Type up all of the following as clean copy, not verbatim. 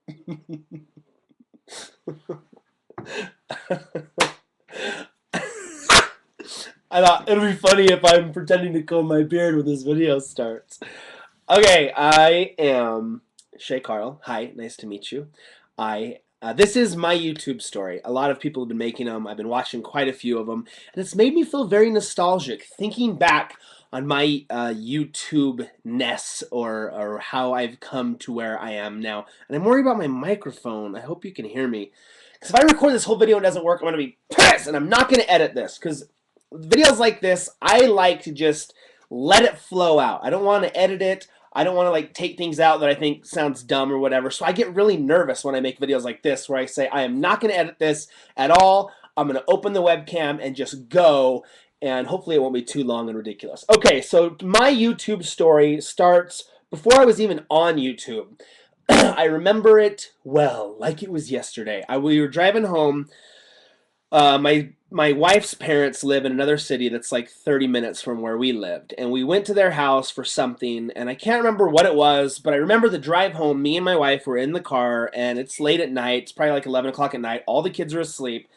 I thought it'll be funny if I'm pretending to comb my beard when this video starts. Okay, I am Shay Carl. Hi, nice to meet you. I This is my YouTube story. A lot of people have been making them. I've been watching quite a few of them, and it's made me feel very nostalgic thinking back on my YouTube-ness or how I've come to where I am now. And I'm worried about my microphone. I hope you can hear me. Because if I record this whole video and it doesn't work, I'm going to be pissed, and I'm not going to edit this. Because videos like this, I like to just let it flow out. I don't want to edit it. I don't want to like take things out that I think sounds dumb or whatever. So I get really nervous when I make videos like this where I say I am not going to edit this at all. I'm going to open the webcam and just go, and hopefully it won't be too long and ridiculous. Okay, so my YouTube story starts before I was even on YouTube. I remember it well, like it was yesterday. We were driving home. My wife's parents live in another city that's like 30 minutes from where we lived, and we went to their house for something, and I can't remember what it was, but I remember the drive home. Me and my wife were in the car, and it's late at night. It's probably like 11 o'clock at night. All the kids are asleep.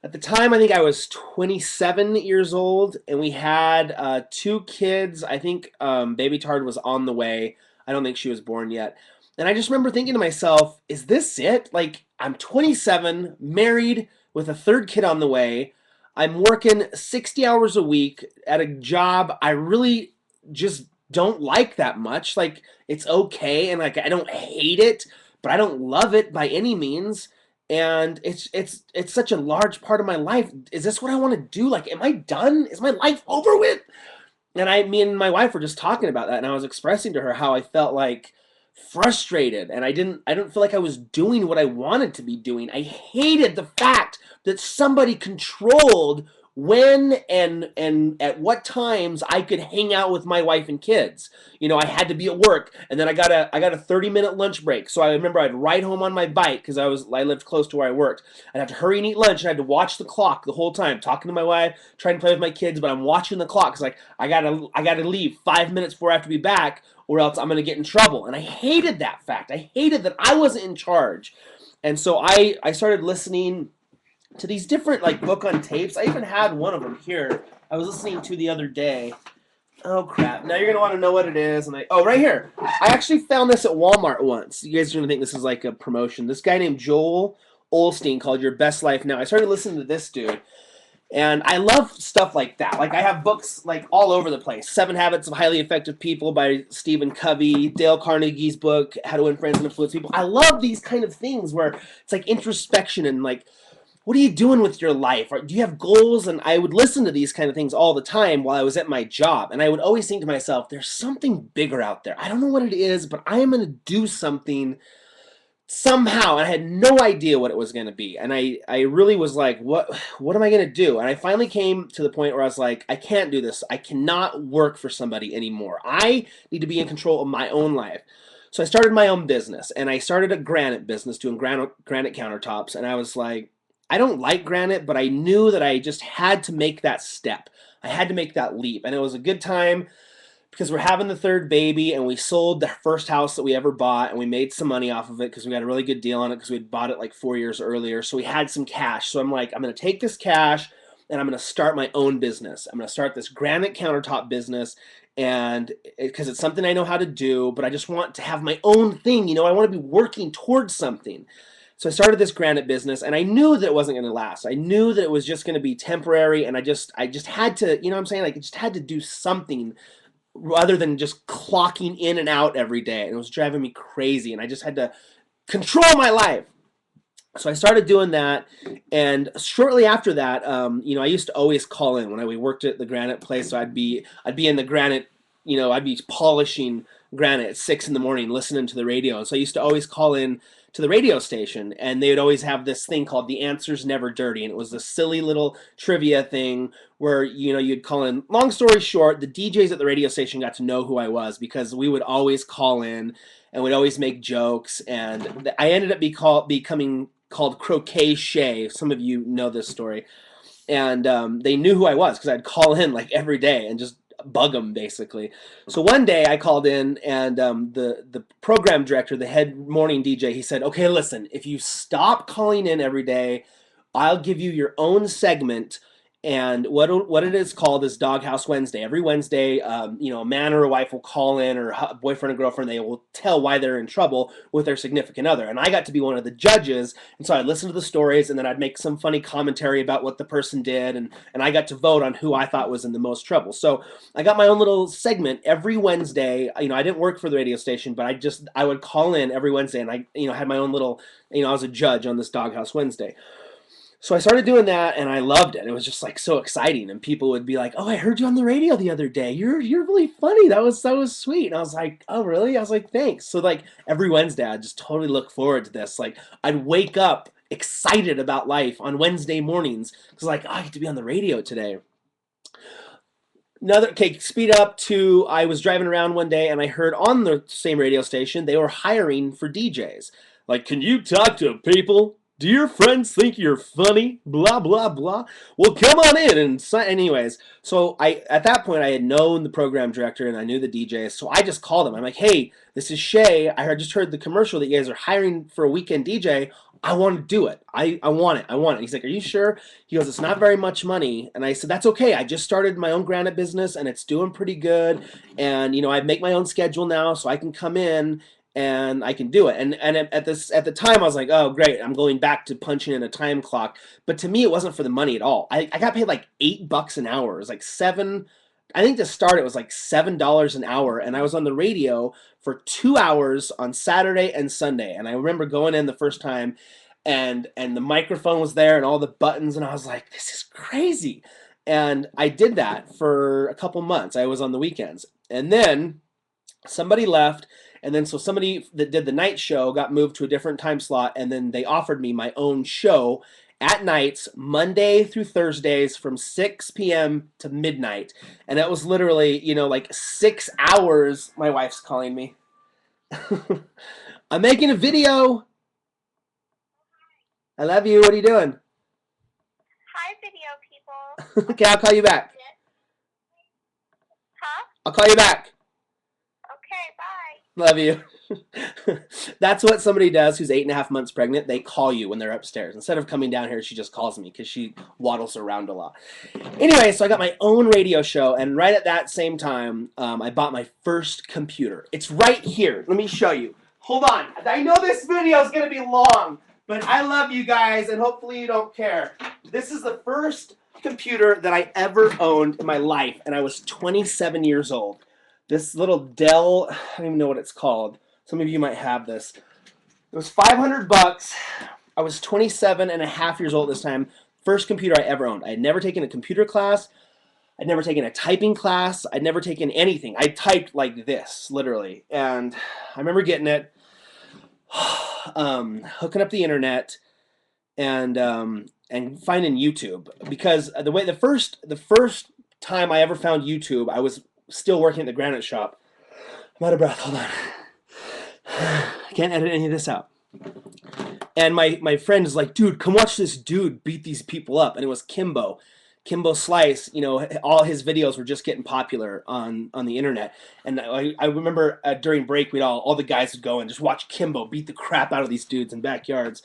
At the time, I think I was 27 years old, and we had two kids. I think baby Tard was on the way. I don't think she was born yet. And I just remember thinking to myself, is this it? Like, I'm 27, married, with a third kid on the way. I'm working 60 hours a week at a job I really just don't like that much. Like, it's okay, and like I don't hate it, but I don't love it by any means. And it's such a large part of my life. Is this what I want to do? Like, am I done? Is my life over with? And me and my wife were just talking about that, and I was expressing to her how I felt like frustrated, and I didn't feel like I was doing what I wanted to be doing. I hated the fact that somebody controlled when and at what times I could hang out with my wife and kids. You know, I had to be at work, and then I got a 30-minute lunch break. So I remember I'd ride home on my bike because I lived close to where I worked. I'd have to hurry and eat lunch, and I had to watch the clock the whole time, talking to my wife, trying to play with my kids, but I'm watching the clock because like I gotta leave 5 minutes before I have to be back, or else I'm gonna get in trouble. And I hated that fact. I hated that I wasn't in charge. And so I started listening to these different like book on tapes. I even had one of them here. I was listening to the other day. Oh crap! Now you're gonna want to know what it is, and right here. I actually found this at Walmart once. You guys are gonna think this is like a promotion. This guy named Joel Olstein called Your Best Life Now. I started listening to this dude, and I love stuff like that. Like I have books like all over the place. 7 Habits of Highly Effective People by Stephen Covey, Dale Carnegie's book How to Win Friends and Influence People. I love these kind of things where it's like introspection and like, what are you doing with your life? Or do you have goals? And I would listen to these kind of things all the time while I was at my job. And I would always think to myself, there's something bigger out there. I don't know what it is, but I am going to do something somehow. And I had no idea what it was going to be. And I really was like, what am I going to do? And I finally came to the point where I was like, I can't do this. I cannot work for somebody anymore. I need to be in control of my own life. So I started my own business, and I started a granite business doing granite countertops. And I was like, I don't like granite, but I knew that I just had to make that step. I had to make that leap. And it was a good time because we're having the third baby, and we sold the first house that we ever bought, and we made some money off of it because we got a really good deal on it because we had bought it like 4 years earlier. So we had some cash. So I'm like, I'm going to take this cash and I'm going to start my own business. I'm going to start this granite countertop business, and because it's something I know how to do, but I just want to have my own thing. You know, I want to be working towards something. So I started this granite business, and I knew that it wasn't going to last. I knew that it was just going to be temporary, and I just had to, you know what I'm saying? Like, I just had to do something rather than just clocking in and out every day. And it was driving me crazy, and I just had to control my life. So I started doing that, and shortly after that, you know, I used to always call in when we worked at the granite place. So I'd be in the granite, you know, I'd be polishing granite at 6 in the morning, listening to the radio. And so I used to always call in to the radio station, and they would always have this thing called The Answer's Never Dirty, and it was this silly little trivia thing where, you know, you'd call in. Long story short, the DJs at the radio station got to know who I was because we would always call in, and we'd always make jokes, and I ended up becoming called Croquet Shay. Some of you know this story. And they knew who I was because I'd call in like every day and just bug them basically. So one day I called in, and the program director, the head morning DJ, he said, "Okay, listen, if you stop calling in every day, I'll give you your own segment." And what it is called is Doghouse Wednesday. Every Wednesday, a man or a wife will call in, or a boyfriend or girlfriend. They will tell why they're in trouble with their significant other. And I got to be one of the judges, and so I'd listen to the stories, and then I'd make some funny commentary about what the person did, and I got to vote on who I thought was in the most trouble. So I got my own little segment every Wednesday. I didn't work for the radio station, but I would call in every Wednesday, and I had my own little, I was a judge on this Doghouse Wednesday. So I started doing that, and I loved it. It was just like so exciting, and people would be like, "Oh, I heard you on the radio the other day. You're really funny. That was sweet." And I was like, "Oh, really?" I was like, "Thanks." So like every Wednesday, I just totally look forward to this. Like I'd wake up excited about life on Wednesday mornings because like, oh, I get to be on the radio today. Another, okay, speed up to, I was driving around one day and I heard on the same radio station they were hiring for DJs. Like, can you talk to people? Do your friends think you're funny? Blah blah blah. Well, come on in. And so, anyways, so I at that point I had known the program director and I knew the DJs, so I just called him. I'm like, "Hey, this is Shay. Just heard the commercial that you guys are hiring for a weekend DJ. I want to do it. I want it. I want it." He's like, "Are you sure?" He goes, "It's not very much money." And I said, "That's okay. I just started my own granite business and it's doing pretty good. And I make my own schedule now, so I can come in and I can do it." And at the time I was like, "Oh, great. I'm going back to punching in a time clock." But to me it wasn't for the money at all. I got paid like $8 an hour. It was like seven, I think to start it was like $7 an hour, and I was on the radio for 2 hours on Saturday and Sunday. And I remember going in the first time, and the microphone was there and all the buttons, and I was like, "This is crazy." And I did that for a couple months. I was on the weekends, and then somebody left, and then so somebody that did the night show got moved to a different time slot, and then they offered me my own show at nights, Monday through Thursdays from 6 p.m. to midnight. And that was literally, like 6 hours. My wife's calling me. "I'm making a video. I love you. What are you doing?" Hi, video people. Okay, I'll call you back. Huh? I'll call you back. Okay, bye. Love you. That's what somebody does who's 8.5 months pregnant. They call you when they're upstairs. Instead of coming down here, she just calls me because she waddles around a lot. Anyway, so I got my own radio show, and right at that same time, I bought my first computer. It's right here. Let me show you. Hold on. I know this video is going to be long, but I love you guys, and hopefully you don't care. This is the first computer that I ever owned in my life, and I was 27 years old. This little Dell, I don't even know what it's called. Some of you might have this. It was $500. I was 27 and a half years old at this time. First computer I ever owned. I had never taken a computer class. I'd never taken a typing class. I'd never taken anything. I typed like this, literally. And I remember getting it, hooking up the internet, and finding YouTube. Because the first time I ever found YouTube, I was still working at the granite shop. I'm out of breath. Hold on. I can't edit any of this out. And my friend is like, "Dude, come watch this dude beat these people up." And it was Kimbo Slice. All his videos were just getting popular on the internet. And I remember during break, all the guys would go and just watch Kimbo beat the crap out of these dudes in backyards.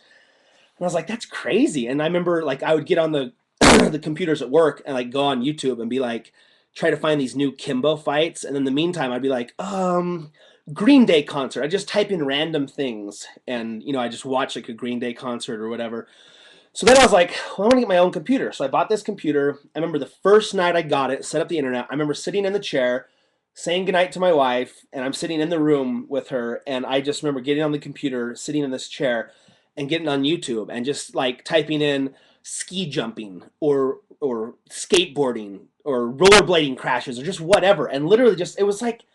And I was like, "That's crazy." And I remember like I would get on the the computers at work and like go on YouTube and be like, try to find these new Kimbo fights, and in the meantime I'd be like, Green Day concert. I just type in random things, and I just watch like a Green Day concert or whatever. So then I was like, well, I want to get my own computer. So I bought this computer. I remember the first night I got it, set up the internet. I remember sitting in the chair, saying goodnight to my wife, and I'm sitting in the room with her, and I just remember getting on the computer, sitting in this chair, and getting on YouTube and just like typing in ski jumping or skateboarding or rollerblading crashes or just whatever, and literally just, it was like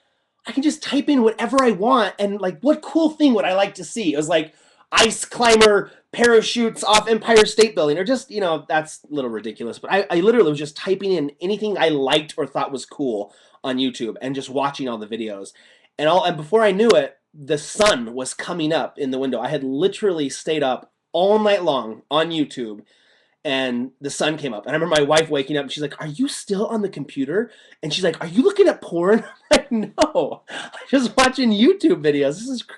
I can just type in whatever I want, and like, what cool thing would I like to see? It was like ice climber parachutes off Empire State Building, or just, that's a little ridiculous, but I literally was just typing in anything I liked or thought was cool on YouTube and just watching all the videos. And before I knew it, the sun was coming up in the window. I had literally stayed up all night long on YouTube, and the sun came up. And I remember my wife waking up and she's like, "Are you still on the computer?" And she's like, "Are you looking at porn?" I'm like, "No, I'm just watching YouTube videos. This is crazy."